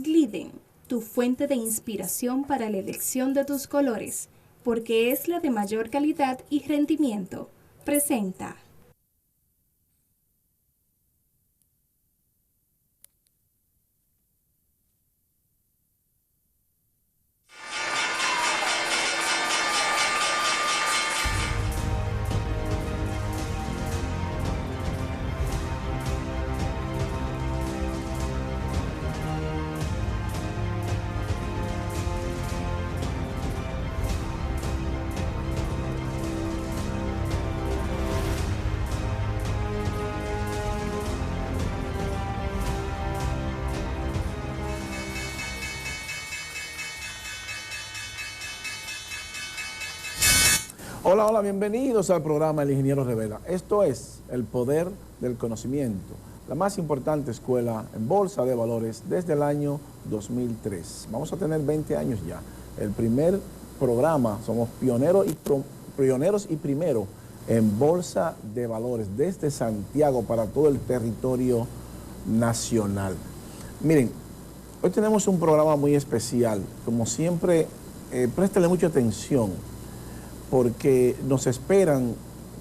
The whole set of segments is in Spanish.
Glidden, tu fuente de inspiración para la elección de tus colores, porque es la de mayor calidad y rendimiento. Presenta. Hola, hola, bienvenidos al programa El Ingeniero Revela. Esto es el poder del conocimiento, la más importante escuela en bolsa de valores desde el año 2003. Vamos a tener 20 años ya. El primer programa, somos pioneros y primero en bolsa de valores desde Santiago para todo el territorio nacional. Miren, hoy tenemos un programa muy especial. Como siempre, préstele mucha atención, porque nos esperan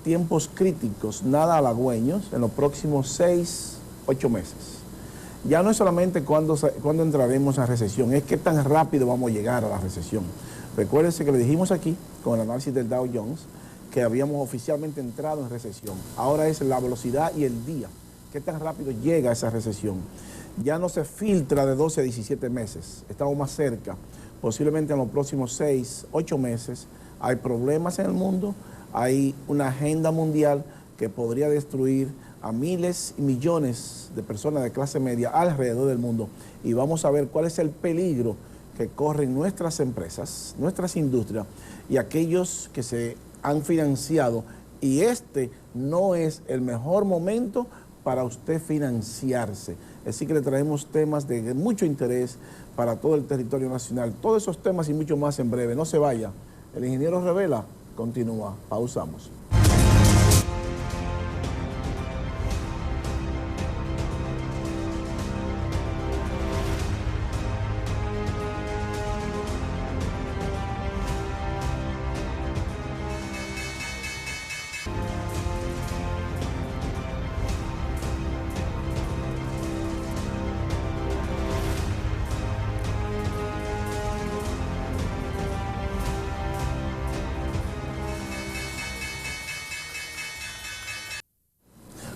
tiempos críticos, nada halagüeños, en los próximos 6, 8 meses. Ya no es solamente cuándo entraremos a recesión, es qué tan rápido vamos a llegar a la recesión. Recuérdense que le dijimos aquí, con el análisis del Dow Jones, que habíamos oficialmente entrado en recesión. Ahora es la velocidad y el día, qué tan rápido llega esa recesión. Ya no se filtra de 12 a 17 meses, estamos más cerca. Posiblemente en los próximos 6, 8 meses, hay problemas en el mundo, hay una agenda mundial que podría destruir a miles y millones de personas de clase media alrededor del mundo. Y vamos a ver cuál es el peligro que corren nuestras empresas, nuestras industrias y aquellos que se han financiado. Y este no es el mejor momento para usted financiarse. Así que le traemos temas de mucho interés para todo el territorio nacional. Todos esos temas y mucho más en breve. No se vaya. El Ingeniero Revela continúa. Pausamos.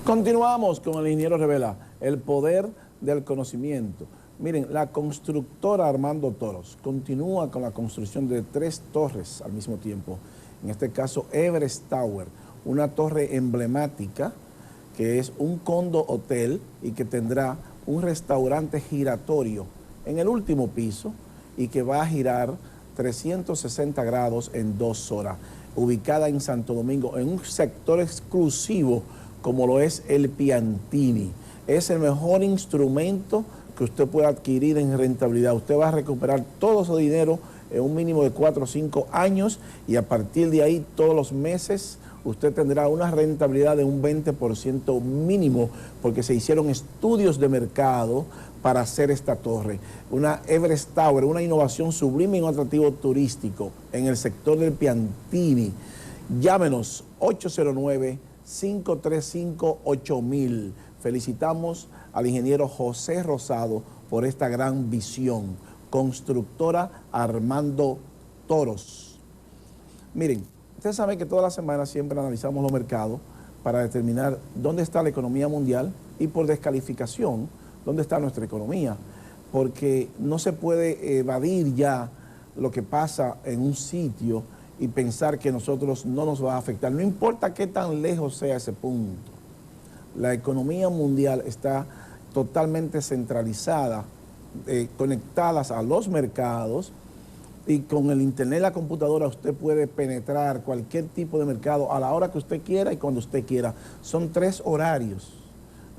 Continuamos con el Ingeniero Revela, el poder del conocimiento. Miren, la constructora Armando Toros continúa con la construcción de 3 torres al mismo tiempo. En este caso, Everest Tower, una torre emblemática que es un condo hotel y que tendrá un restaurante giratorio en el último piso y que va a girar 360 grados en 2 horas, ubicada en Santo Domingo, en un sector exclusivo como lo es el Piantini. Es el mejor instrumento que usted puede adquirir en rentabilidad. Usted va a recuperar todo su dinero en un mínimo de 4 o 5 años y a partir de ahí todos los meses usted tendrá una rentabilidad de un 20% mínimo, porque se hicieron estudios de mercado para hacer esta torre. Una Everest Tower, una innovación sublime y un atractivo turístico en el sector del Piantini. Llámenos 809-535-8000. Felicitamos al ingeniero José Rosado por esta gran visión. Constructora Armando Toros. Miren, ustedes saben que todas las semanas siempre analizamos los mercados para determinar dónde está la economía mundial y por descalificación dónde está nuestra economía, porque no se puede evadir ya lo que pasa en un sitio y pensar que nosotros no nos va a afectar. No importa qué tan lejos sea ese punto. La economía mundial está totalmente centralizada, conectadas a los mercados, y con el internet y la computadora usted puede penetrar cualquier tipo de mercado a la hora que usted quiera y cuando usted quiera. Son 3 horarios.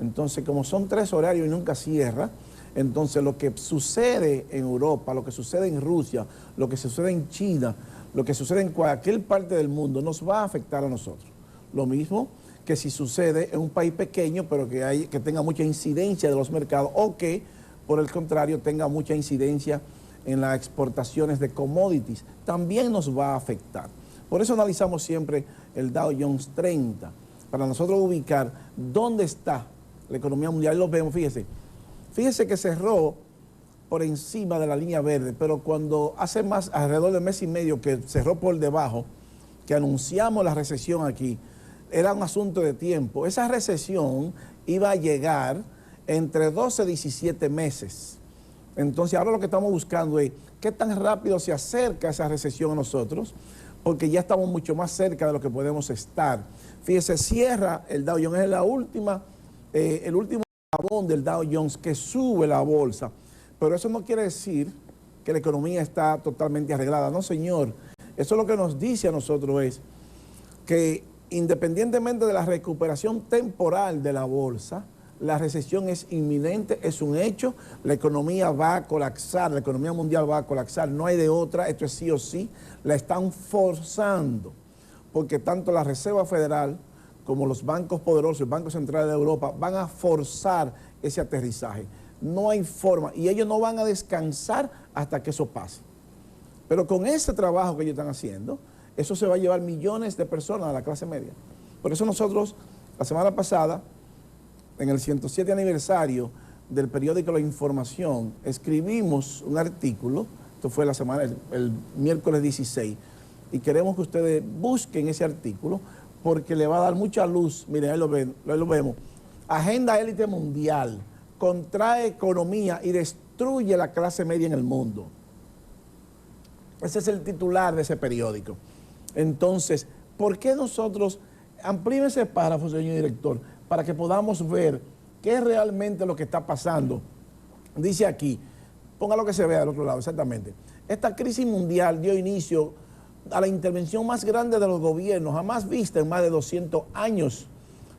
Entonces, como son 3 horarios y nunca cierra, entonces lo que sucede en Europa, lo que sucede en Rusia, lo que sucede en China, lo que sucede en cualquier parte del mundo nos va a afectar a nosotros. Lo mismo que si sucede en un país pequeño, pero que tenga mucha incidencia de los mercados, o que por el contrario, tenga mucha incidencia en las exportaciones de commodities, también nos va a afectar. Por eso analizamos siempre el Dow Jones 30, para nosotros ubicar dónde está la economía mundial. Y lo vemos, fíjese que cerró por encima de la línea verde, pero cuando hace más, alrededor de mes y medio que cerró por debajo, que anunciamos la recesión aquí, era un asunto de tiempo. Esa recesión iba a llegar entre 12 y 17 meses. Entonces ahora lo que estamos buscando es qué tan rápido se acerca esa recesión a nosotros, porque ya estamos mucho más cerca de lo que podemos estar. Fíjese, cierra el Dow Jones, es el último eslabón del Dow Jones que sube la bolsa, pero eso no quiere decir que la economía está totalmente arreglada. No, señor, eso lo que nos dice a nosotros es que independientemente de la recuperación temporal de la bolsa, la recesión es inminente, es un hecho, la economía va a colapsar, la economía mundial va a colapsar, no hay de otra, esto es sí o sí, la están forzando, porque tanto la Reserva Federal como los bancos poderosos, el Banco Central de Europa, van a forzar ese aterrizaje. No hay forma, y ellos no van a descansar hasta que eso pase. Pero con ese trabajo que ellos están haciendo, eso se va a llevar millones de personas a la clase media. Por eso nosotros, la semana pasada, en el 107 aniversario del periódico La Información, escribimos un artículo, esto fue la semana, el miércoles 16, y queremos que ustedes busquen ese artículo, porque le va a dar mucha luz. Miren, ahí lo vemos. Agenda élite mundial, contrae economía y destruye la clase media en el mundo. Ese es el titular de ese periódico. Entonces, ¿por qué nosotros, amplíen ese párrafo, señor director, para que podamos ver qué es realmente lo que está pasando? Dice aquí, ponga lo que se vea del otro lado, exactamente. Esta crisis mundial dio inicio a la intervención más grande de los gobiernos, jamás vista en más de 200 años,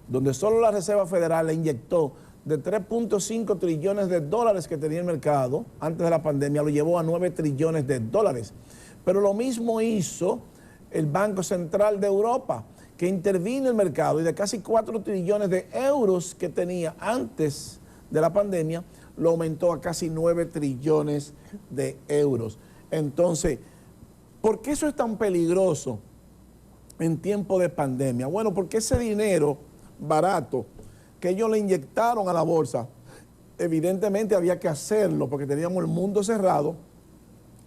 donde solo la Reserva Federal le inyectó de 3.5 trillones de dólares que tenía el mercado antes de la pandemia, lo llevó a 9 trillones de dólares. Pero lo mismo hizo el Banco Central de Europa, que intervino en el mercado y de casi 4 trillones de euros que tenía antes de la pandemia, lo aumentó a casi 9 trillones de euros. Entonces, ¿por qué eso es tan peligroso en tiempo de pandemia? Bueno, porque ese dinero barato que ellos le inyectaron a la bolsa, evidentemente había que hacerlo porque teníamos el mundo cerrado,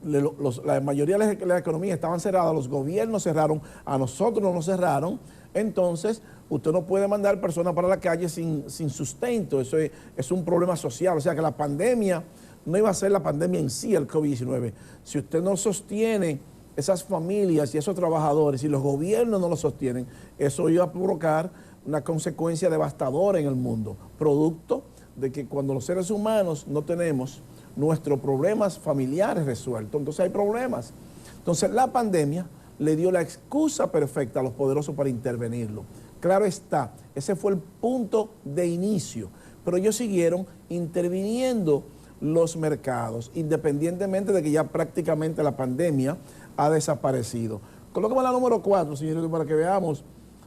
la mayoría de la economía estaban cerradas, los gobiernos cerraron, a nosotros no nos cerraron, entonces usted no puede mandar personas para la calle sin sustento, eso es un problema social, o sea que la pandemia no iba a ser la pandemia en sí, el COVID-19, si usted no sostiene esas familias y esos trabajadores, y los gobiernos no lo sostienen, eso iba a provocar una consecuencia devastadora en el mundo, producto de que cuando los seres humanos no tenemos nuestros problemas familiares resueltos, entonces hay problemas. Entonces la pandemia le dio la excusa perfecta a los poderosos para intervenirlo. Claro está, ese fue el punto de inicio, pero ellos siguieron interviniendo los mercados, independientemente de que ya prácticamente la pandemia ha desaparecido. Colóqueme la número 4, señores, para que veamos.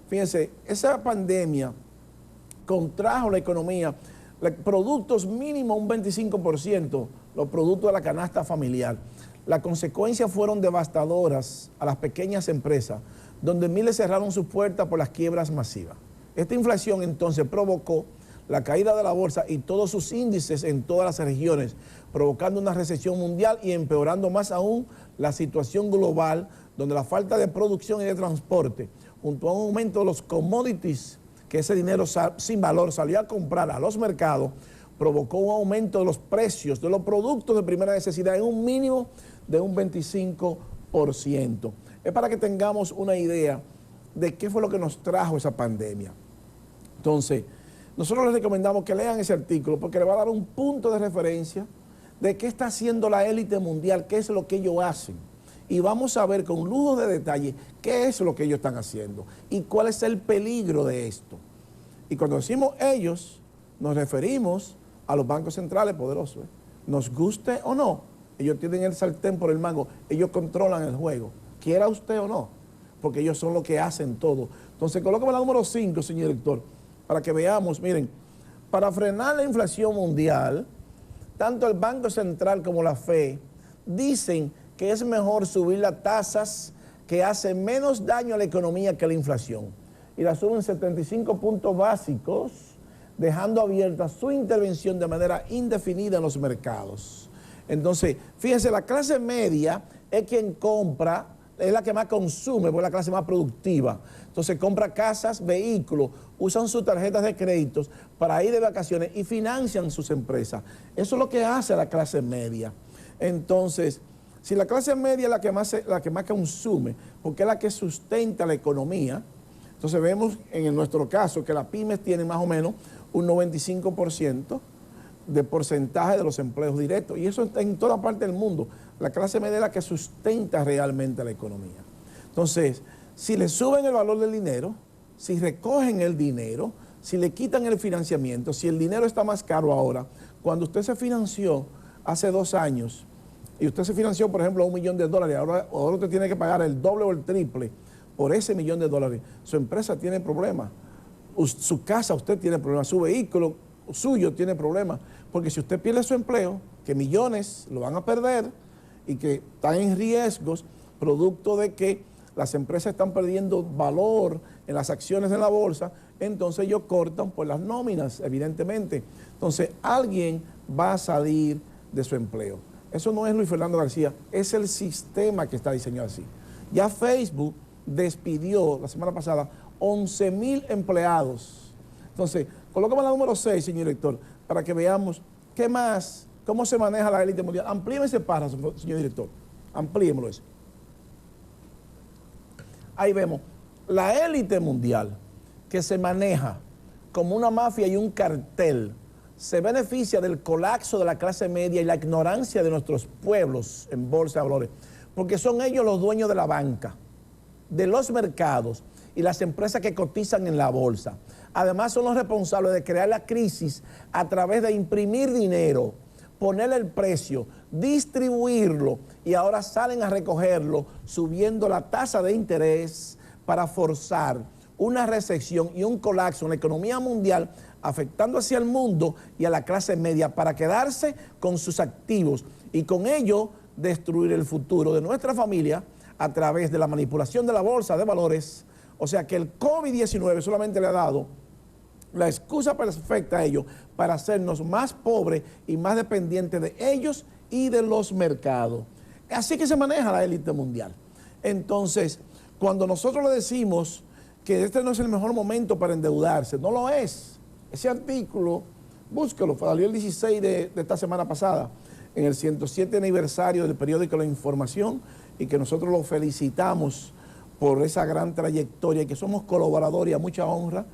Fíjense, esa pandemia contrajo la economía, productos mínimo un 25%, los productos de la canasta familiar. Las consecuencias fueron devastadoras a las pequeñas empresas, donde miles cerraron sus puertas por las quiebras masivas. Esta inflación entonces provocó la caída de la bolsa y todos sus índices en todas las regiones, provocando una recesión mundial y empeorando más aún la situación global, donde la falta de producción y de transporte, junto a un aumento de los commodities, que ese dinero sin valor salió a comprar a los mercados, provocó un aumento de los precios de los productos de primera necesidad en un mínimo de un 25%. Es para que tengamos una idea de qué fue lo que nos trajo esa pandemia. Entonces, nosotros les recomendamos que lean ese artículo porque le va a dar un punto de referencia de qué está haciendo la élite mundial, qué es lo que ellos hacen. Y vamos a ver con lujo de detalle qué es lo que ellos están haciendo y cuál es el peligro de esto. Y cuando decimos ellos, nos referimos a los bancos centrales poderosos. Nos guste o no, ellos tienen el sartén por el mango, ellos controlan el juego, quiera usted o no, porque ellos son los que hacen todo. Entonces, colócame la número 5, señor director, para que veamos, miren, para frenar la inflación mundial, tanto el Banco Central como la FED dicen que es mejor subir las tasas, que hace menos daño a la economía que la inflación. Y la suben 75 puntos básicos, dejando abierta su intervención de manera indefinida en los mercados. Entonces, fíjense, la clase media es quien compra, es la que más consume, porque es la clase más productiva. Entonces compra casas, vehículos, usan sus tarjetas de créditos para ir de vacaciones y financian sus empresas. Eso es lo que hace la clase media. Entonces, si la clase media es la que más consume, porque es la que sustenta la economía, entonces vemos en nuestro caso que las pymes tienen más o menos un 95% de porcentaje de los empleos directos. Y eso está en toda parte del mundo. La clase media es la que sustenta realmente la economía. Entonces, si le suben el valor del dinero, si recogen el dinero, si le quitan el financiamiento, si el dinero está más caro ahora, cuando usted se financió hace 2 años, y usted se financió, por ejemplo, $1 millón, ahora usted tiene que pagar el doble o el triple por ese $1 millón, su empresa tiene problemas, su casa usted tiene problemas, su vehículo suyo tiene problemas, porque si usted pierde su empleo, que millones lo van a perder y que están en riesgos, producto de que las empresas están perdiendo valor en las acciones de la bolsa, entonces ellos cortan por las nóminas, evidentemente. Entonces alguien va a salir de su empleo. Eso no es Luis Fernando García, es el sistema que está diseñado así. Ya Facebook despidió la semana pasada 11,000 empleados. Entonces, colócame la número 6, señor director, para que veamos qué más, cómo se maneja la élite mundial. Amplíeme ese párrafo, señor director, amplíemelo eso. Ahí vemos, la élite mundial que se maneja como una mafia y un cartel, se beneficia del colapso de la clase media y la ignorancia de nuestros pueblos en bolsa de valores, porque son ellos los dueños de la banca, de los mercados y las empresas que cotizan en la bolsa. Además son los responsables de crear la crisis a través de imprimir dinero, ponerle el precio, distribuirlo y ahora salen a recogerlo subiendo la tasa de interés para forzar una recesión y un colapso en la economía mundial, afectando hacia el mundo y a la clase media para quedarse con sus activos y con ello destruir el futuro de nuestra familia a través de la manipulación de la bolsa de valores. O sea que el COVID-19 solamente le ha dado la excusa perfecta a ellos para hacernos más pobres y más dependientes de ellos y de los mercados. Así que se maneja la élite mundial. Entonces, cuando nosotros le decimos que este no es el mejor momento para endeudarse, no lo es. Ese artículo, búsquelo, salió el 16 de esta semana pasada, en el 107 aniversario del periódico La Información, y que nosotros lo felicitamos por esa gran trayectoria y que somos colaboradores y a mucha honra.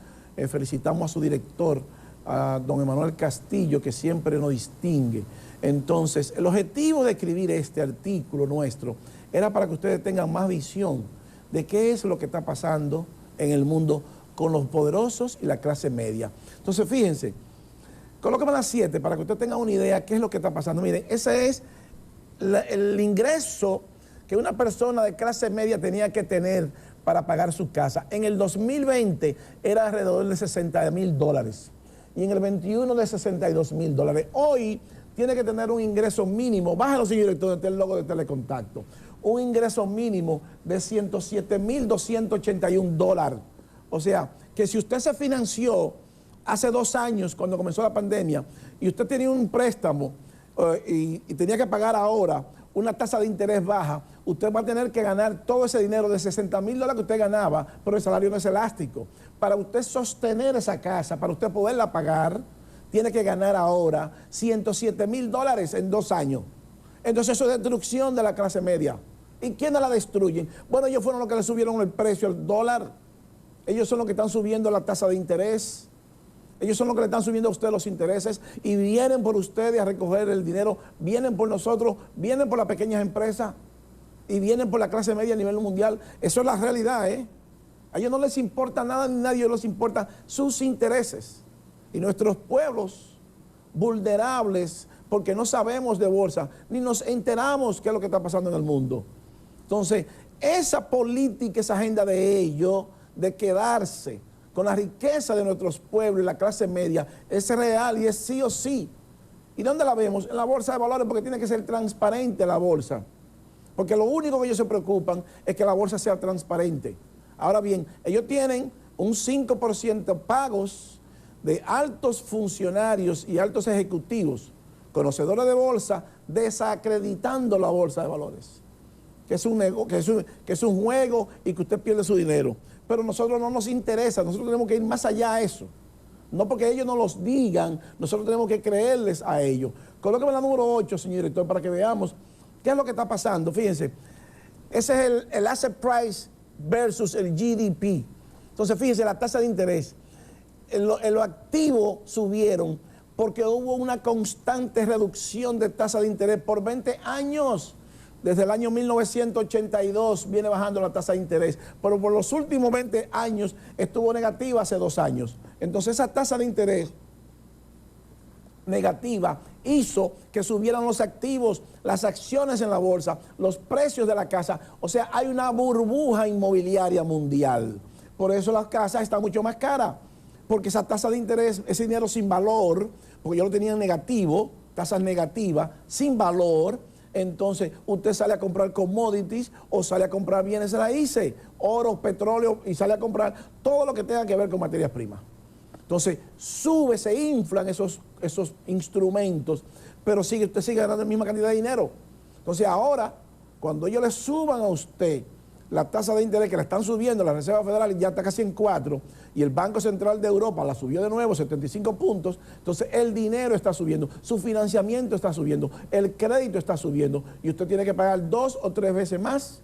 Felicitamos a su director, a don Emanuel Castillo, que siempre nos distingue. Entonces, el objetivo de escribir este artículo nuestro era para que ustedes tengan más visión de qué es lo que está pasando en el mundo con los poderosos y la clase media. Entonces, fíjense, colóqueme las 7 para que usted tenga una idea de qué es lo que está pasando. Miren, ese es el ingreso que una persona de clase media tenía que tener para pagar su casa. En el 2020 era alrededor de $60,000 y en el 21 de $62,000. Hoy tiene que tener un ingreso mínimo, bájalo, señor director, este es el logo de Telecontacto, un ingreso mínimo de $107,281. O sea, que si usted se financió hace 2 años cuando comenzó la pandemia y usted tenía un préstamo y tenía que pagar ahora una tasa de interés baja, usted va a tener que ganar todo ese dinero de $60,000 que usted ganaba, pero el salario no es elástico. Para usted sostener esa casa, para usted poderla pagar, tiene que ganar ahora $107,000 en 2 años. Entonces eso es destrucción de la clase media. ¿Y quiénes la destruyen? Bueno, ellos fueron los que le subieron el precio al dólar. Ellos son los que están subiendo la tasa de interés. Ellos son los que le están subiendo a usted los intereses y vienen por ustedes a recoger el dinero, vienen por nosotros, vienen por las pequeñas empresas y vienen por la clase media a nivel mundial. Eso es la realidad, ¿eh? A ellos no les importa nada ni nadie les importa sus intereses. Y nuestros pueblos vulnerables, porque no sabemos de bolsa, ni nos enteramos qué es lo que está pasando en el mundo. Entonces, esa política, esa agenda de ellos, de quedarse con la riqueza de nuestros pueblos y la clase media, es real y es sí o sí. ¿Y dónde la vemos? En la bolsa de valores, porque tiene que ser transparente la bolsa. Porque lo único que ellos se preocupan es que la bolsa sea transparente. Ahora bien, ellos tienen un 5% pagos de altos funcionarios y altos ejecutivos, conocedores de bolsa, desacreditando la bolsa de valores. Que es un juego y que usted pierde su dinero. Pero a nosotros no nos interesa, nosotros tenemos que ir más allá a eso. No porque ellos nos los digan, nosotros tenemos que creerles a ellos. Colóqueme la número 8, señor director, para que veamos qué es lo que está pasando. Fíjense, ese es el asset price versus el GDP. Entonces, fíjense, la tasa de interés. Los activos subieron porque hubo una constante reducción de tasa de interés por 20 años. Desde el año 1982 viene bajando la tasa de interés, pero por los últimos 20 años estuvo negativa hace 2 años. Entonces esa tasa de interés negativa hizo que subieran los activos, las acciones en la bolsa, los precios de la casa. O sea, hay una burbuja inmobiliaria mundial. Por eso las casas están mucho más caras, porque esa tasa de interés, ese dinero sin valor, porque yo lo tenía en negativo, tasas negativas, sin valor. Entonces usted sale a comprar commodities o sale a comprar bienes raíces, oro, petróleo, y sale a comprar todo lo que tenga que ver con materias primas. Entonces sube, se inflan esos instrumentos, pero usted sigue ganando la misma cantidad de dinero. Entonces ahora, cuando ellos le suban a usted la tasa de interés, que la están subiendo, la Reserva Federal ya está casi en 4, y el Banco Central de Europa la subió de nuevo, 75 puntos, entonces el dinero está subiendo, su financiamiento está subiendo, el crédito está subiendo, y usted tiene que pagar 2 o 3 veces más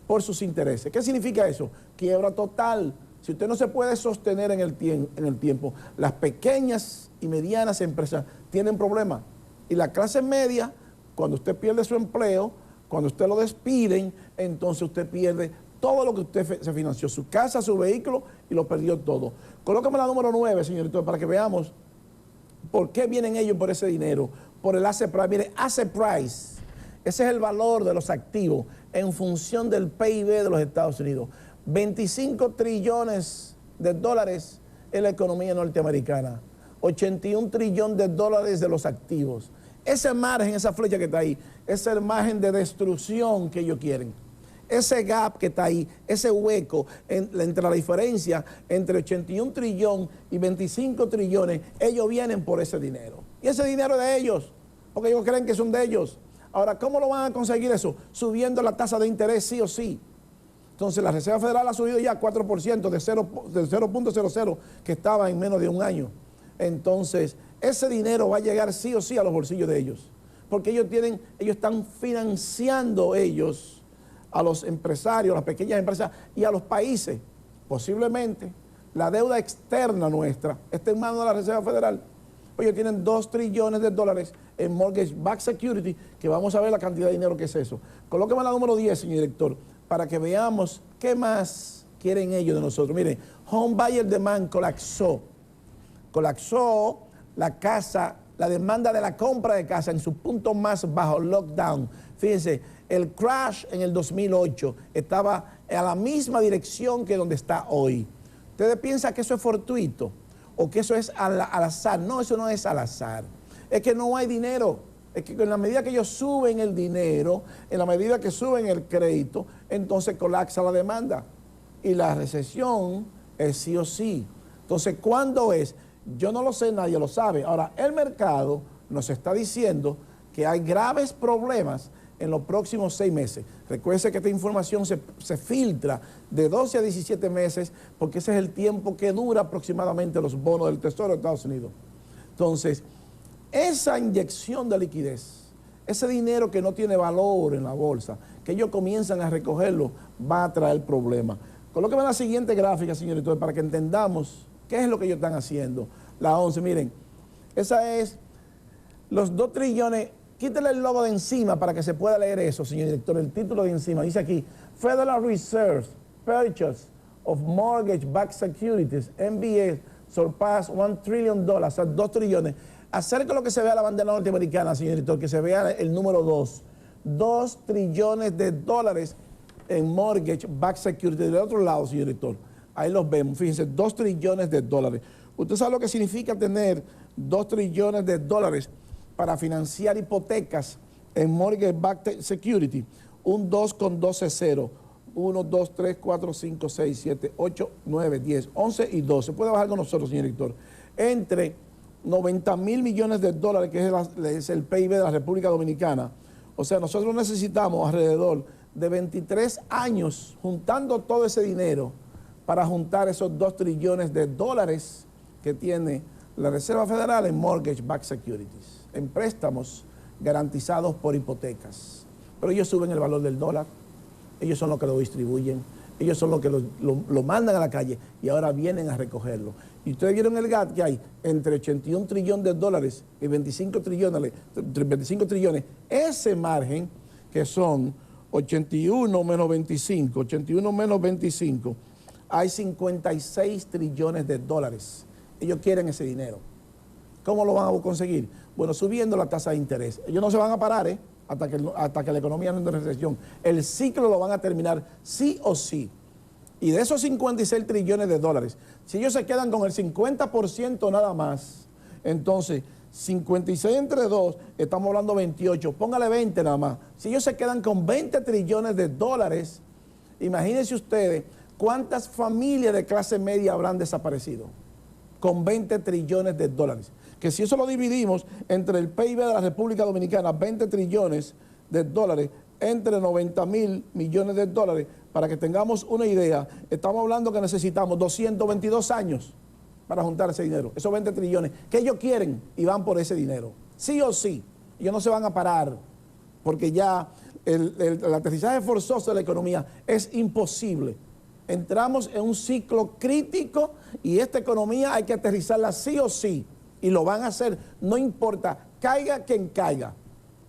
por sus intereses. ¿Qué significa eso? Quiebra total. Si usted no se puede sostener en el tiempo, las pequeñas y medianas empresas tienen problemas. Y la clase media, cuando usted pierde su empleo, cuando usted lo despiden, entonces usted pierde todo lo que usted se financió, su casa, su vehículo, y lo perdió todo. Colócame la número 9, señorito, para que veamos por qué vienen ellos por ese dinero, por el asset price. Mire, asset price, ese es el valor de los activos en función del PIB de los Estados Unidos. 25 trillones de dólares en la economía norteamericana, 81 trillones de dólares de los activos. Ese margen, esa flecha que está ahí, es el margen de destrucción que ellos quieren. Ese gap que está ahí, ese hueco entre la diferencia entre 81 trillones y 25 trillones, ellos vienen por ese dinero. Y ese dinero es de ellos, porque ellos creen que son de ellos. Ahora, ¿cómo lo van a conseguir eso? Subiendo la tasa de interés sí o sí. Entonces la Reserva Federal ha subido ya 4% del 0.00 que estaba en menos de un año. Entonces ese dinero va a llegar sí o sí a los bolsillos de ellos, porque ellos están financiando a los empresarios, a las pequeñas empresas y a los países. Posiblemente la deuda externa nuestra está en manos de la Reserva Federal. Pues ellos tienen 2 trillones de dólares en mortgage-backed security, que vamos a ver la cantidad de dinero que es eso. Colóqueme la número 10, señor director, para que veamos qué más quieren ellos de nosotros. Miren, home buyer demand colapsó. Colapsó la casa, la demanda de la compra de casa en su punto más bajo, lockdown. Fíjense, el crash en el 2008 estaba a la misma dirección que donde está hoy. ¿Ustedes piensan que eso es fortuito o que eso es al azar? No, eso no es al azar. Es que no hay dinero. Es que en la medida que ellos suben el dinero, en la medida que suben el crédito, entonces colapsa la demanda. Y la recesión es sí o sí. Entonces, ¿cuándo es? Yo no lo sé, nadie lo sabe. Ahora, el mercado nos está diciendo que hay graves problemas en los próximos 6 meses. Recuerde que esta información se filtra de 12 a 17 meses, porque ese es el tiempo que dura aproximadamente los bonos del Tesoro de Estados Unidos. Entonces, esa inyección de liquidez, ese dinero que no tiene valor en la bolsa, que ellos comienzan a recogerlo, va a traer problemas. Colóqueme la siguiente gráfica, señorito, para que entendamos qué es lo que ellos están haciendo. La 11, miren, esa es los 2 trillones. Quítale el logo de encima para que se pueda leer eso, señor director. El título de encima dice aquí: Federal Reserve Purchase of Mortgage-Backed Securities, MBS, surpass $1 trillion, o sea, 2 trillones. Acerca lo que se vea la bandera norteamericana, señor director, que se vea el número 2. 2 trillones de dólares en mortgage-backed securities. Del otro lado, señor director, ahí los vemos. Fíjense, 2 trillones de dólares. Usted sabe lo que significa tener 2 trillones de dólares para financiar hipotecas en Mortgage Backed Security, un 2 con 12 0. 1, 2, 3, 4, 5, 6, 7, 8, 9, 10, 11 y 12. Puede bajar con nosotros, señor director. Entre 90.000 millones de dólares, que es el PIB de la República Dominicana. O sea, nosotros necesitamos alrededor de 23 años juntando todo ese dinero para juntar esos 2 trillones de dólares que tiene la Reserva Federal en Mortgage Backed Securities, en préstamos garantizados por hipotecas. Pero ellos suben el valor del dólar, ellos son los que lo distribuyen, ellos son los que lo mandan a la calle y ahora vienen a recogerlo. Y ustedes vieron el gap que hay entre 81 trillones de dólares y 25 trillones, ese margen que son 81 menos 25, hay 56 trillones de dólares. Ellos quieren ese dinero. ¿Cómo lo van a conseguir? Bueno, subiendo la tasa de interés. Ellos no se van a parar, hasta que la economía no entre en recesión. El ciclo lo van a terminar sí o sí. Y de esos 56 trillones de dólares, si ellos se quedan con el 50% nada más, entonces 56 entre 2, estamos hablando 28, póngale 20 nada más. Si ellos se quedan con 20 trillones de dólares, imagínense ustedes cuántas familias de clase media habrán desaparecido con 20 trillones de dólares. Que si eso lo dividimos entre el PIB de la República Dominicana, 20 trillones de dólares, entre 90.000 millones de dólares, para que tengamos una idea, estamos hablando que necesitamos 222 años para juntar ese dinero, esos 20 trillones, que ellos quieren y van por ese dinero, sí o sí. Ellos no se van a parar, porque ya el aterrizaje forzoso de la economía es imposible. Entramos en un ciclo crítico y esta economía hay que aterrizarla sí o sí. Y lo van a hacer, no importa, caiga quien caiga.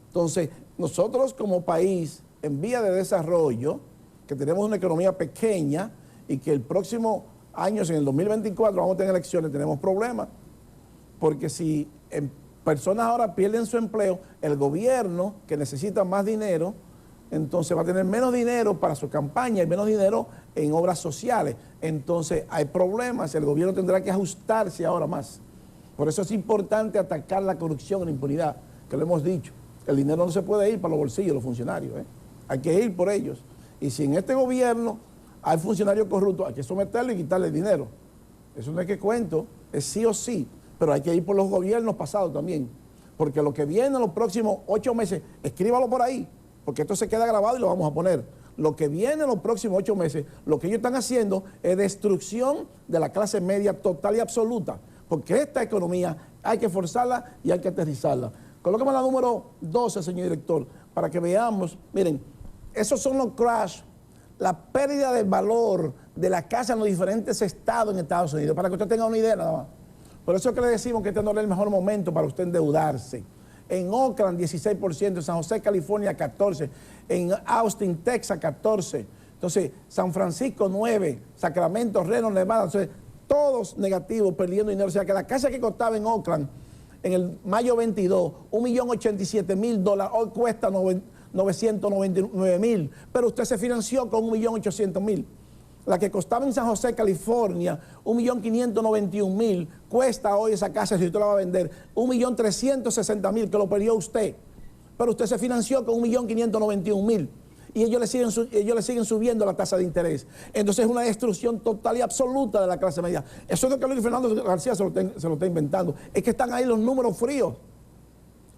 Entonces, nosotros como país en vía de desarrollo, que tenemos una economía pequeña y que el próximo año, en el 2024, vamos a tener elecciones, tenemos problemas. Porque si personas ahora pierden su empleo, el gobierno, que necesita más dinero, entonces va a tener menos dinero para su campaña y menos dinero en obras sociales. Entonces hay problemas, el gobierno tendrá que ajustarse ahora más. Por eso es importante atacar la corrupción y la impunidad, que lo hemos dicho. El dinero no se puede ir para los bolsillos de los funcionarios, hay que ir por ellos. Y si en este gobierno hay funcionarios corruptos, hay que someterlo y quitarle el dinero. Eso no es que cuento, es sí o sí, pero hay que ir por los gobiernos pasados también. Porque lo que viene en los próximos 8 meses, escríbalo por ahí, porque esto se queda grabado y lo vamos a poner. Lo que viene en los próximos 8 meses, lo que ellos están haciendo es destrucción de la clase media total y absoluta. Porque esta economía hay que forzarla y hay que aterrizarla. Colóqueme la número 12, señor director, para que veamos. Miren, esos son los crash, la pérdida de valor de la casa en los diferentes estados en Estados Unidos, para que usted tenga una idea nada más. Por eso es que le decimos que este no es el mejor momento para usted endeudarse. En Oakland, 16%, en San José, California, 14%, en Austin, Texas, 14%. Entonces, San Francisco, 9%, Sacramento, Reno, Nevada, entonces, todos negativos, perdiendo dinero. O sea, que la casa que costaba en Oakland en el mayo 22, $1.087.000, hoy cuesta 999.000, pero usted se financió con 1.800.000. La que costaba en San José, California, 1.591.000, cuesta hoy esa casa, si usted la va a vender, 1.360.000, que lo perdió usted. Pero usted se financió con 1.591.000. Y ellos le siguen subiendo la tasa de interés. Entonces es una destrucción total y absoluta de la clase media. Eso es lo que Luis Fernando García se lo está inventando. Es que están ahí los números fríos.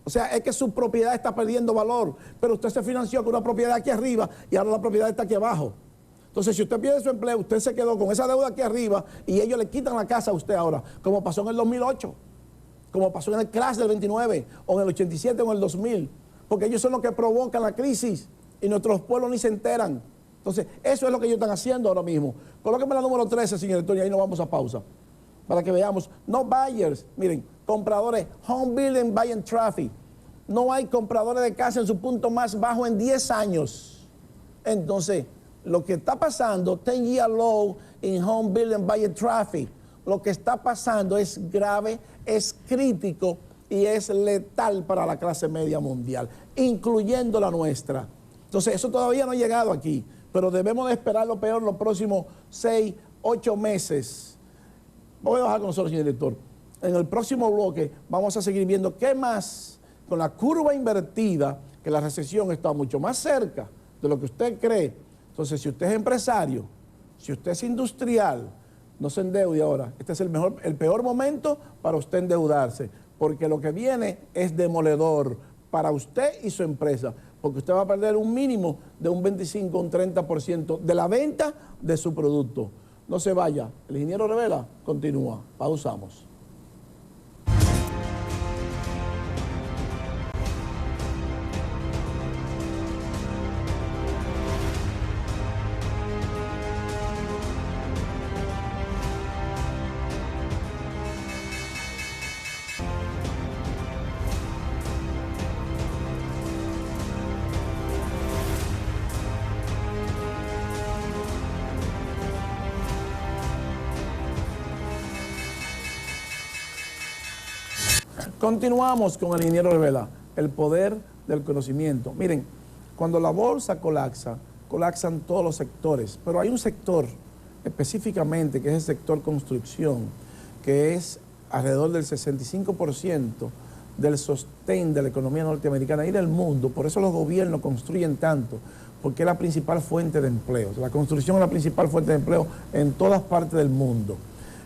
O sea, es que su propiedad está perdiendo valor, pero usted se financió con una propiedad aquí arriba y ahora la propiedad está aquí abajo. Entonces, si usted pierde su empleo, usted se quedó con esa deuda aquí arriba y ellos le quitan la casa a usted ahora, como pasó en el 2008, como pasó en el crash del 29, o en el 87 o en el 2000, porque ellos son los que provocan la crisis. Y nuestros pueblos ni se enteran. Entonces, eso es lo que ellos están haciendo ahora mismo. Colóqueme la número 13, señor director, y ahí nos vamos a pausa. Para que veamos. No buyers. Miren, compradores. Home building, buying traffic. No hay compradores de casa en su punto más bajo en 10 años. Entonces, lo que está pasando, 10-year low in home building, buying traffic. Lo que está pasando es grave, es crítico y es letal para la clase media mundial, incluyendo la nuestra. Entonces, eso todavía no ha llegado aquí, pero debemos de esperar lo peor los próximos 6, 8 meses. Voy a bajar con nosotros, señor director. En el próximo bloque vamos a seguir viendo qué más con la curva invertida, que la recesión está mucho más cerca de lo que usted cree. Entonces, si usted es empresario, si usted es industrial, no se endeude ahora. Este es el peor momento para usted endeudarse, porque lo que viene es demoledor para usted y su empresa, porque usted va a perder un mínimo de un 25 o un 30% de la venta de su producto. No se vaya. El ingeniero Revela continúa. Pausamos. Continuamos con el ingeniero Revela, el poder del conocimiento. Miren, cuando la bolsa colapsa, colapsan todos los sectores, pero hay un sector específicamente que es el sector construcción, que es alrededor del 65% del sostén de la economía norteamericana y del mundo. Por eso los gobiernos construyen tanto, porque es la principal fuente de empleo. La construcción es la principal fuente de empleo en todas partes del mundo.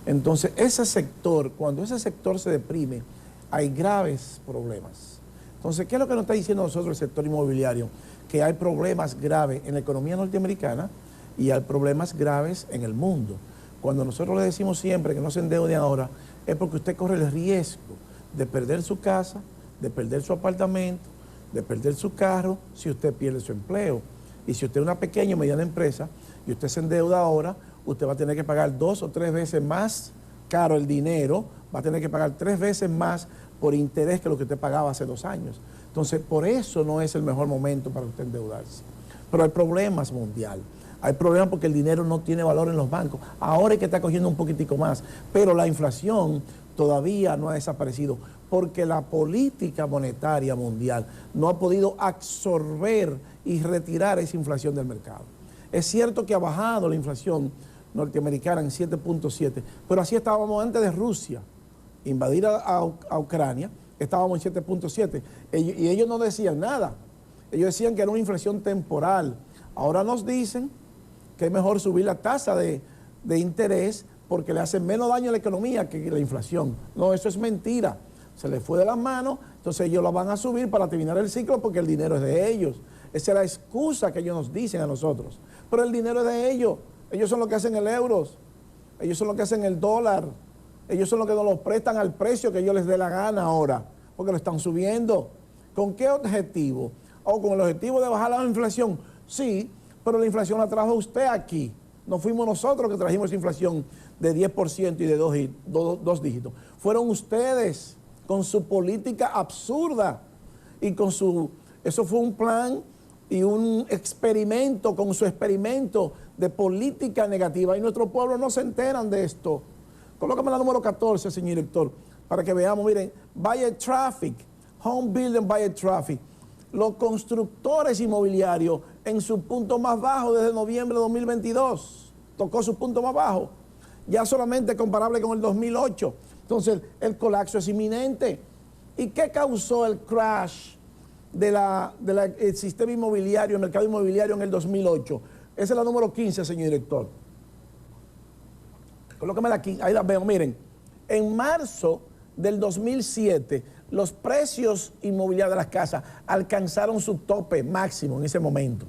Entonces, ese sector, cuando ese sector se deprime, hay graves problemas. Entonces, ¿qué es lo que nos está diciendo nosotros el sector inmobiliario? Que hay problemas graves en la economía norteamericana y hay problemas graves en el mundo. Cuando nosotros le decimos siempre que no se endeuden ahora, es porque usted corre el riesgo de perder su casa, de perder su apartamento, de perder su carro, si usted pierde su empleo. Y si usted es una pequeña o mediana empresa y usted se endeuda ahora, usted va a tener que pagar 2 o 3 veces más caro el dinero, va a tener que pagar 3 veces más por interés que lo que usted pagaba hace 2 años. Entonces, por eso no es el mejor momento para usted endeudarse. Pero hay problemas mundial. Hay problemas porque el dinero no tiene valor en los bancos. Ahora es que está cogiendo un poquitico más. Pero la inflación todavía no ha desaparecido porque la política monetaria mundial no ha podido absorber y retirar esa inflación del mercado. Es cierto que ha bajado la inflación norteamericana en 7.7, pero así estábamos antes de Rusia invadir a Ucrania, estábamos en 7.7, y ellos no decían nada, ellos decían que era una inflación temporal. Ahora nos dicen que es mejor subir la tasa de interés porque le hace menos daño a la economía que la inflación. No, eso es mentira, se les fue de las manos, entonces ellos la van a subir para terminar el ciclo porque el dinero es de ellos. Esa es la excusa que ellos nos dicen a nosotros, pero el dinero es de ellos. Ellos son los que hacen el euro, ellos son los que hacen el dólar, ellos son los que nos lo prestan al precio que ellos les dé la gana ahora, porque lo están subiendo. ¿Con qué objetivo? ¿O con el objetivo de bajar la inflación? Sí, pero la inflación la trajo usted aquí. No fuimos nosotros que trajimos esa inflación de 10% y de dos dígitos. Fueron ustedes con su política absurda y con su... Eso fue un plan y un experimento, con su experimento de política negativa, y nuestro pueblo no se enteran de esto. Colócame la número 14, señor director, para que veamos. Miren, Buyer Traffic, Home Building Buyer Traffic. Los constructores inmobiliarios en su punto más bajo desde noviembre de 2022. Tocó su punto más bajo, ya solamente comparable con el 2008. Entonces, el colapso es inminente. ¿Y qué causó el crash del sistema inmobiliario, el mercado inmobiliario en el 2008? Esa es la número 15, señor director. Colócamela aquí, ahí la veo. Miren, en marzo del 2007, los precios inmobiliarios de las casas alcanzaron su tope máximo en ese momento.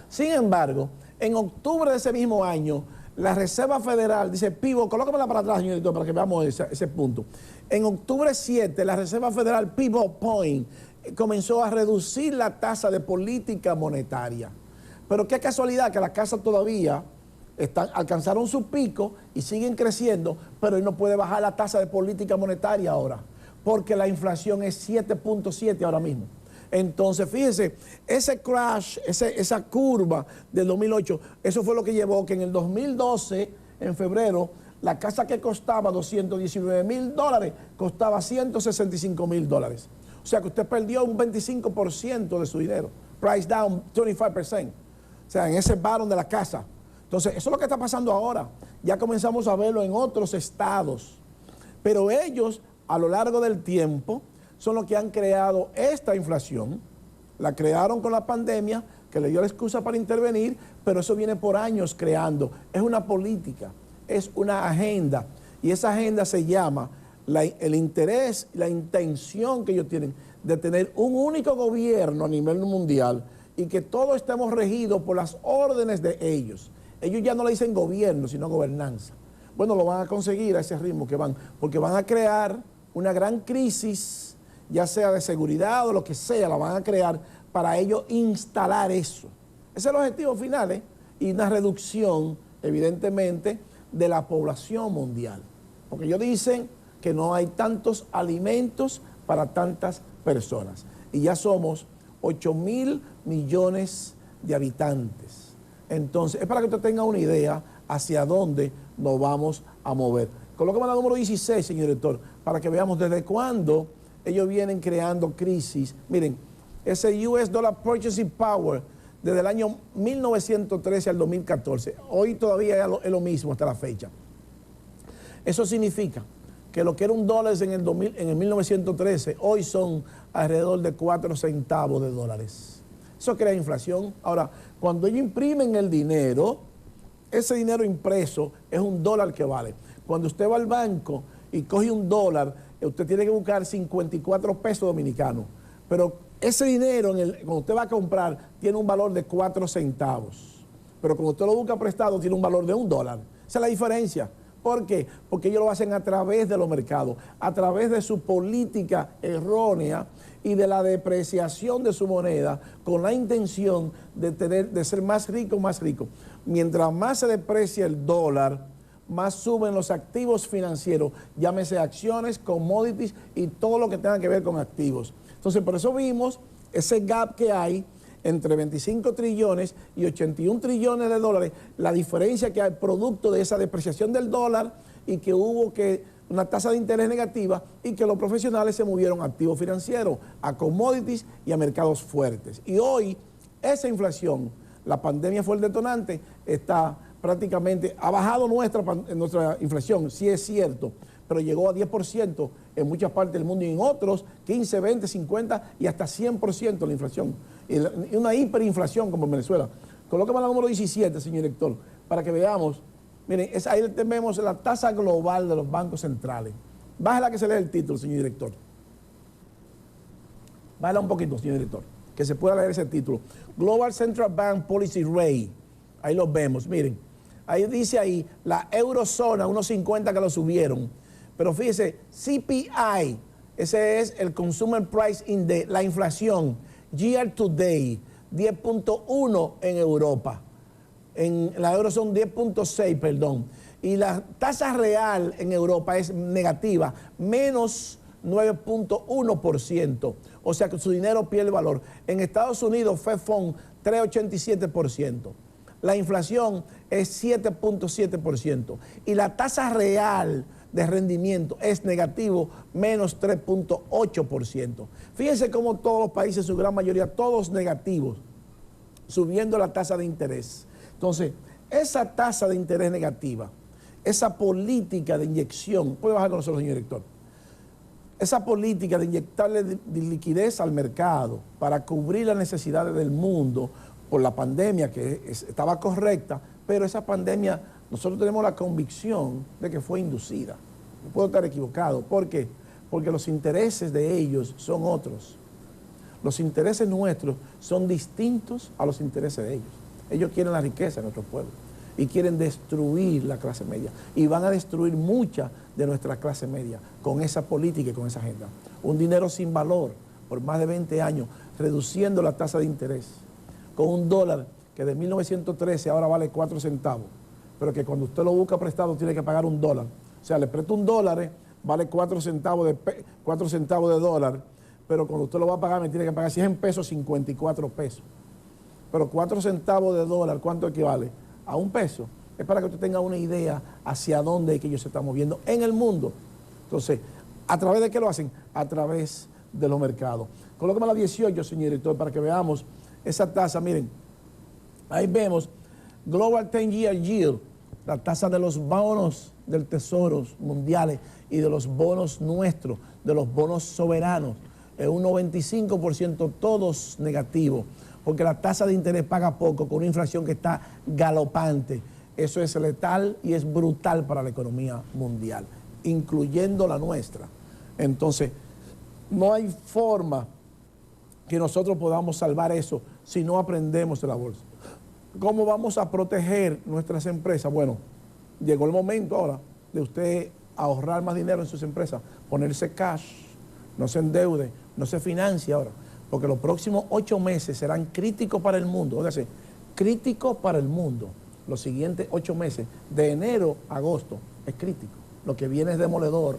Sin embargo, en octubre de ese mismo año, la Reserva Federal, dice Pivot, colócamela para atrás, señor director, para que veamos ese punto. En octubre 7, la Reserva Federal Pivot Point comenzó a reducir la tasa de política monetaria. Pero qué casualidad que las casas todavía alcanzaron su pico y siguen creciendo, pero él no puede bajar la tasa de política monetaria ahora, porque la inflación es 7.7 ahora mismo. Entonces, fíjense, ese crash, esa curva del 2008, eso fue lo que llevó que en el 2012, en febrero, la casa que costaba $219,000 costaba $165,000. O sea que usted perdió un 25% de su dinero. Price down 25%. O sea, en ese bottom de la casa. Entonces, eso es lo que está pasando ahora. Ya comenzamos a verlo en otros estados. Pero ellos, a lo largo del tiempo, son los que han creado esta inflación. La crearon con la pandemia, que le dio la excusa para intervenir, pero eso viene por años creando. Es una política, es una agenda, y esa agenda se llama el interés, la intención que ellos tienen de tener un único gobierno a nivel mundial y que todos estemos regidos por las órdenes de ellos. Ellos ya no le dicen gobierno, sino gobernanza. Bueno, lo van a conseguir a ese ritmo que van, porque van a crear una gran crisis, ya sea de seguridad o lo que sea, la van a crear para ellos instalar eso. Ese es el objetivo final, ¿eh? Y una reducción, evidentemente, de la población mundial. Porque ellos dicen que no hay tantos alimentos para tantas personas. Y ya somos 8.000 millones de habitantes. Entonces, es para que usted tenga una idea hacia dónde nos vamos a mover. Colóqueme la número 16, señor director, para que veamos desde cuándo ellos vienen creando crisis. Miren, ese US Dollar Purchasing Power desde el año 1913 al 2014. Hoy todavía es lo mismo hasta la fecha. Eso significa que lo que era un dólar en el 1913, hoy son alrededor de 4 centavos de dólares. Eso crea inflación. Ahora, cuando ellos imprimen el dinero, ese dinero impreso es un dólar que vale. Cuando usted va al banco y coge un dólar, usted tiene que buscar 54 pesos dominicanos. Pero ese dinero, cuando usted va a comprar, tiene un valor de 4 centavos. Pero cuando usted lo busca prestado, tiene un valor de $1. Esa es la diferencia. ¿Por qué? Porque ellos lo hacen a través de los mercados, a través de su política errónea y de la depreciación de su moneda, con la intención de ser más rico, más rico. Mientras más se deprecia el dólar, más suben los activos financieros, llámese acciones, commodities y todo lo que tenga que ver con activos. Entonces, por eso vimos ese gap que hay entre 25 trillones y 81 trillones de dólares, la diferencia que hay producto de esa depreciación del dólar y que hubo una tasa de interés negativa y que los profesionales se movieron a activos financieros, a commodities y a mercados fuertes. Y hoy esa inflación, la pandemia fue el detonante, está prácticamente, ha bajado nuestra inflación, sí es cierto, pero llegó a 10% en muchas partes del mundo y en otros 15, 20, 50 y hasta 100% la inflación. Y una hiperinflación como en Venezuela. Colóqueme la número 17, señor director, para que veamos. Miren, ahí tenemos la tasa global de los bancos centrales. Bájala que se lea el título, señor director. Bájala un poquito, señor director, que se pueda leer ese título. Global Central Bank Policy Rate. Ahí lo vemos, miren. Ahí dice ahí, la eurozona, unos 50 que lo subieron. Pero fíjese, CPI, ese es el Consumer Price Index, la inflación, year to date, 10.1 en Europa. En la eurozona 10.6, perdón. Y la tasa real en Europa es negativa, menos 9.1%. O sea que su dinero pierde valor. En Estados Unidos, Fed Fund, 3.87%. La inflación es 7.7%. Y la tasa real de rendimiento es negativo, menos 3.8%. Fíjense cómo todos los países, su gran mayoría, todos negativos, subiendo la tasa de interés. Entonces, esa tasa de interés negativa, esa política de inyección, puede bajar con nosotros, señor director, esa política de inyectarle de liquidez al mercado para cubrir las necesidades del mundo por la pandemia que estaba correcta, pero esa pandemia nosotros tenemos la convicción de que fue inducida. No puedo estar equivocado. ¿Por qué? Porque los intereses de ellos son otros. Los intereses nuestros son distintos a los intereses de ellos. Ellos quieren la riqueza de nuestro pueblo y quieren destruir la clase media. Y van a destruir mucha de nuestra clase media con esa política y con esa agenda. Un dinero sin valor por más de 20 años, reduciendo la tasa de interés, con un dólar que de 1913 ahora vale 4 centavos, pero que cuando usted lo busca prestado tiene que pagar $1. O sea, le presta $1, vale 4 centavos de dólar, pero cuando usted lo va a pagar me tiene que pagar, si es en pesos, 54 pesos. Pero 4 centavos de dólar, ¿cuánto equivale? A $1. Es para que usted tenga una idea hacia dónde es que ellos se están moviendo en el mundo. Entonces, ¿a través de qué lo hacen? A través de los mercados. Colóqueme la 18, señor director, para que veamos esa tasa. Miren, ahí vemos Global 10-Year Yield, la tasa de los bonos del Tesoro mundiales y de los bonos nuestros, de los bonos soberanos. en un 95% todos negativos, porque la tasa de interés paga poco con una inflación que está galopante. Eso es letal y es brutal para la economía mundial, incluyendo la nuestra. Entonces, no hay forma que nosotros podamos salvar eso si no aprendemos de la bolsa. ¿Cómo vamos a proteger nuestras empresas? Bueno, llegó el momento ahora de usted ahorrar más dinero en sus empresas, ponerse cash, no se endeude, no se financie ahora, porque los próximos 8 meses serán críticos para el mundo. Óigase, críticos para el mundo. Los siguientes 8 meses, de enero a agosto, es crítico. Lo que viene es demoledor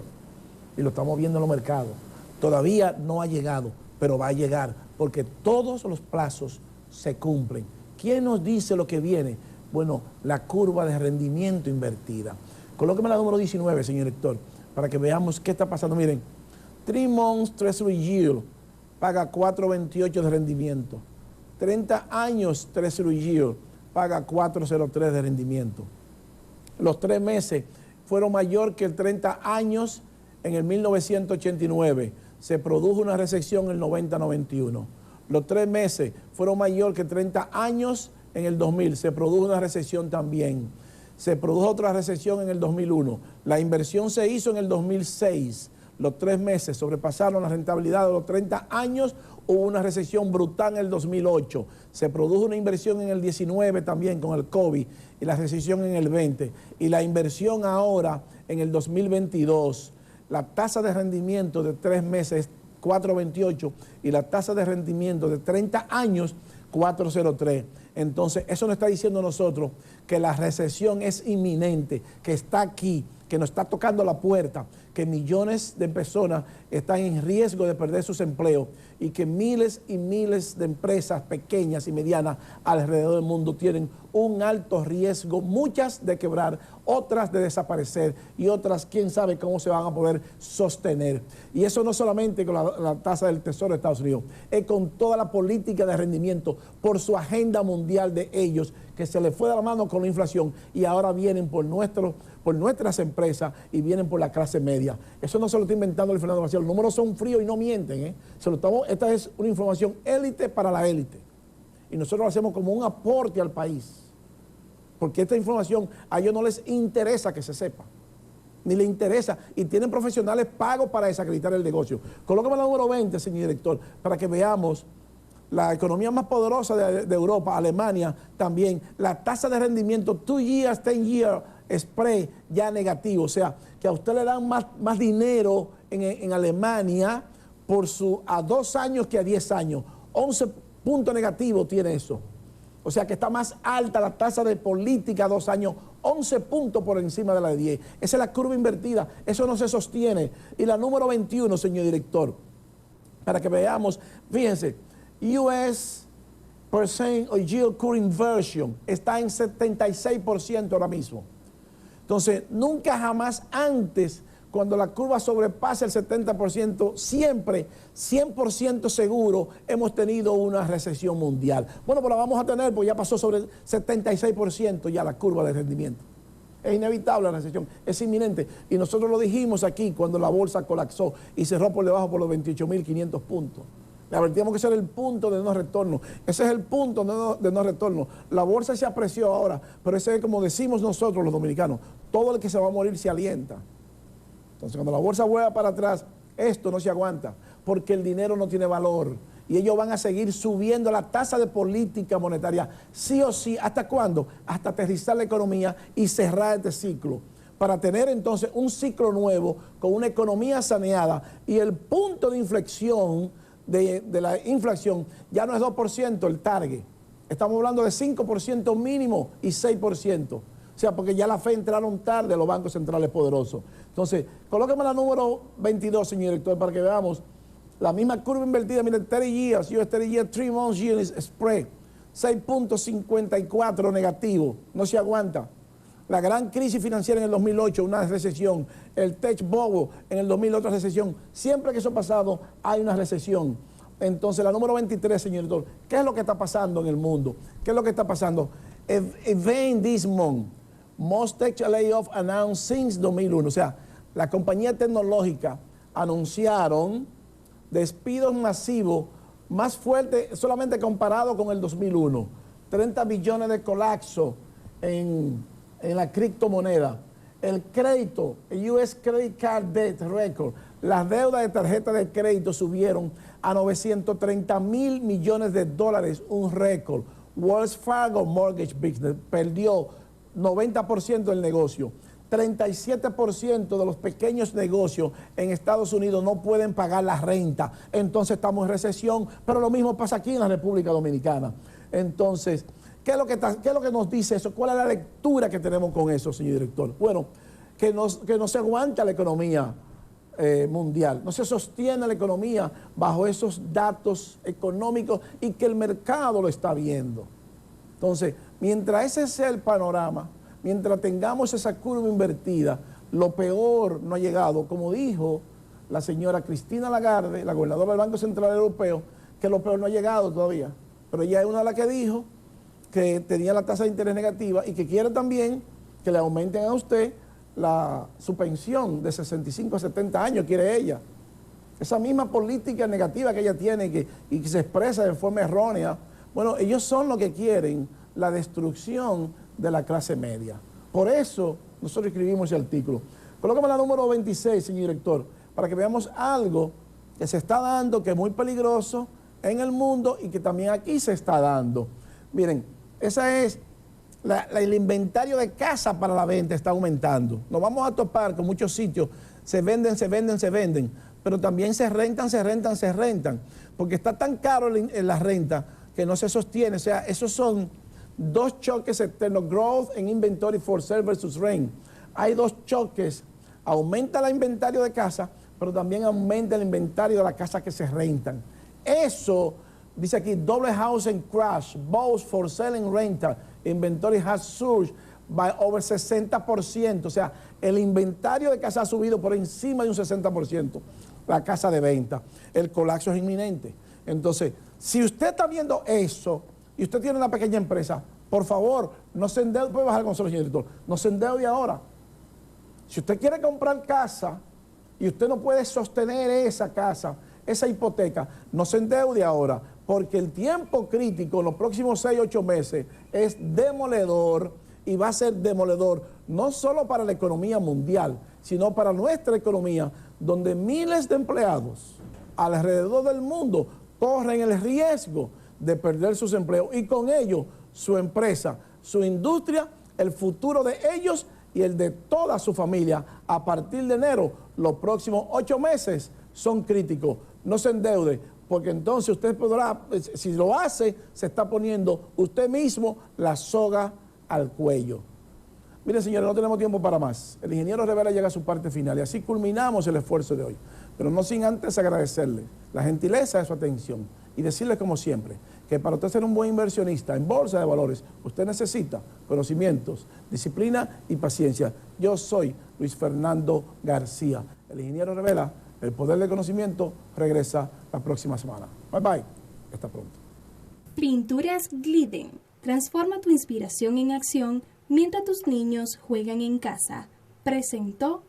y lo estamos viendo en los mercados. Todavía no ha llegado, pero va a llegar, porque todos los plazos se cumplen. ¿Quién nos dice lo que viene? Bueno, la curva de rendimiento invertida. Colóqueme la número 19, señor director, para que veamos qué está pasando. Miren, 3 months Treasury Yield paga 4.28 de rendimiento. 30 años Treasury Yield paga 4.03 de rendimiento. Los 3 meses fueron mayor que el 30 años en el 1989. Se produjo una recesión en el 90-91. Los 3 meses fueron mayor que 30 años en el 2000. Se produjo una recesión también. Se produjo otra recesión en el 2001. La inversión se hizo en el 2006. Los 3 meses sobrepasaron la rentabilidad de los 30 años. Hubo una recesión brutal en el 2008. Se produjo una inversión en el 19 también con el COVID y la recesión en el 20. Y la inversión ahora en el 2022. La tasa de rendimiento de 3 meses es 4.28 y la tasa de rendimiento de 30 años 4.03. Entonces, eso nos está diciendo a nosotros que la recesión es inminente, que está aquí, que nos está tocando la puerta, que millones de personas están en riesgo de perder sus empleos y que miles y miles de empresas pequeñas y medianas alrededor del mundo tienen un alto riesgo, muchas de quebrar, otras de desaparecer y otras quién sabe cómo se van a poder sostener. Y eso no solamente con la tasa del Tesoro de Estados Unidos, es con toda la política de rendimiento por su agenda mundial de ellos, que se les fue de la mano con la inflación y ahora vienen por nuestras empresas y vienen por la clase media. Eso no se lo está inventando el Fernando García. Los números son fríos y no mienten. Esta es una información élite para la élite. Y nosotros lo hacemos como un aporte al país. Porque esta información a ellos no les interesa que se sepa. Ni les interesa. Y tienen profesionales pagos para desacreditar el negocio. Colóqueme la número 20, señor director, para que veamos la economía más poderosa de Europa, Alemania también. La tasa de rendimiento 2 years, 10 years spread ya negativo. O sea, que a usted le dan más dinero en Alemania a 2 años que a 10 años. 11 puntos negativos tiene eso. O sea que está más alta la tasa de política a 2 años, 11 puntos por encima de la de 10. Esa es la curva invertida, eso no se sostiene. Y la número 21, señor director, para que veamos, fíjense, US percent of yield curve inversion está en 76% ahora mismo. Entonces, nunca jamás antes, cuando la curva sobrepasa el 70%, siempre, 100% seguro, hemos tenido una recesión mundial. Bueno, pues la vamos a tener, pues ya pasó sobre el 76% ya la curva de rendimiento. Es inevitable la recesión, es inminente. Y nosotros lo dijimos aquí cuando la bolsa colapsó y cerró por debajo por los 28.500 puntos. Le advertíamos que ese era el punto de no retorno. Ese es el punto de no retorno. La bolsa se apreció ahora, pero ese es como decimos nosotros los dominicanos, todo el que se va a morir se alienta. Entonces, cuando la bolsa vuelva para atrás, esto no se aguanta, porque el dinero no tiene valor. Y ellos van a seguir subiendo la tasa de política monetaria, sí o sí. ¿Hasta cuándo? Hasta aterrizar la economía y cerrar este ciclo. Para tener entonces un ciclo nuevo, con una economía saneada. Y el punto de inflexión de la inflación ya no es 2% el target. Estamos hablando de 5% mínimo y 6%. O sea, porque ya la FED entraron tarde los bancos centrales poderosos. Entonces, colóqueme la número 22, señor director, para que veamos la misma curva invertida. Miren, 30 years, US 30 years, 3 months yield spread, 6.54 negativo, no se aguanta. La gran crisis financiera en el 2008, una recesión. El tech bubble en el 2000, otra recesión. Siempre que eso ha pasado, hay una recesión. Entonces, la número 23, señor director, ¿qué es lo que está pasando en el mundo? ¿Qué es lo que está pasando? Event this month. Most tech layoff announced since 2001. O sea, la compañía tecnológica anunciaron despidos masivos, más fuerte solamente comparado con el 2001. 30 billones de colapso en la criptomoneda. El crédito, el US Credit Card Debt Record, las deudas de tarjeta de crédito subieron a 930 mil millones de dólares, un récord. Wells Fargo Mortgage Business perdió 90% del negocio. 37% de los pequeños negocios en Estados Unidos no pueden pagar la renta. Entonces estamos en recesión, pero lo mismo pasa aquí en la República Dominicana. Entonces, ¿qué es lo que nos dice eso? ¿Cuál es la lectura que tenemos con eso, señor director? Bueno, que no se aguanta la economía mundial, no se sostiene la economía bajo esos datos económicos y que el mercado lo está viendo. Entonces, mientras ese sea el panorama, mientras tengamos esa curva invertida, lo peor no ha llegado. Como dijo la señora Cristina Lagarde, la gobernadora del Banco Central Europeo, que lo peor no ha llegado todavía. Pero ella es una de las que dijo que tenía la tasa de interés negativa y que quiere también que le aumenten a usted su pensión de 65 a 70 años, quiere ella. Esa misma política negativa que ella tiene y que se expresa de forma errónea, bueno, ellos son los que quieren la destrucción de la clase media. Por eso nosotros escribimos ese artículo. Colócame la número 26, señor director, para que veamos algo que se está dando, que es muy peligroso en el mundo y que también aquí se está dando. Miren, esa es el inventario de casa para la venta está aumentando. Nos vamos a topar con muchos sitios, se venden, pero también se rentan, porque está tan caro la renta que no se sostiene. O sea, esos son dos choques externos, growth en inventory for sale versus rent. Hay dos choques, aumenta el inventario de casa, pero también aumenta el inventario de la casa que se rentan. Eso, dice aquí, double housing crash, both for sale and rental, inventory has surged by over 60%. O sea, el inventario de casa ha subido por encima de un 60%. La casa de venta. El colapso es inminente. Entonces, si usted está viendo eso y usted tiene una pequeña empresa, por favor, no se endeude. Puede bajar con nosotros, señor director. No se endeude ahora. Si usted quiere comprar casa y usted no puede sostener esa casa, esa hipoteca, no se endeude ahora, porque el tiempo crítico en los próximos 6 o 8 meses es demoledor y va a ser demoledor no solo para la economía mundial, sino para nuestra economía, donde miles de empleados alrededor del mundo corren el riesgo de perder sus empleos y con ello su empresa, su industria, el futuro de ellos y el de toda su familia. A partir de enero, los próximos 8 meses son críticos. No se endeude, porque entonces usted podrá, si lo hace, se está poniendo usted mismo la soga al cuello. Miren, señores, no tenemos tiempo para más. El ingeniero Rivera llega a su parte final y así culminamos el esfuerzo de hoy. Pero no sin antes agradecerle la gentileza de su atención y decirle, como siempre, que para usted ser un buen inversionista en bolsa de valores, usted necesita conocimientos, disciplina y paciencia. Yo soy Luis Fernando García. El ingeniero Rivera, el poder del conocimiento, regresa la próxima semana. Bye bye. Hasta pronto. Pinturas Glidden. Transforma tu inspiración en acción mientras tus niños juegan en casa. Presentó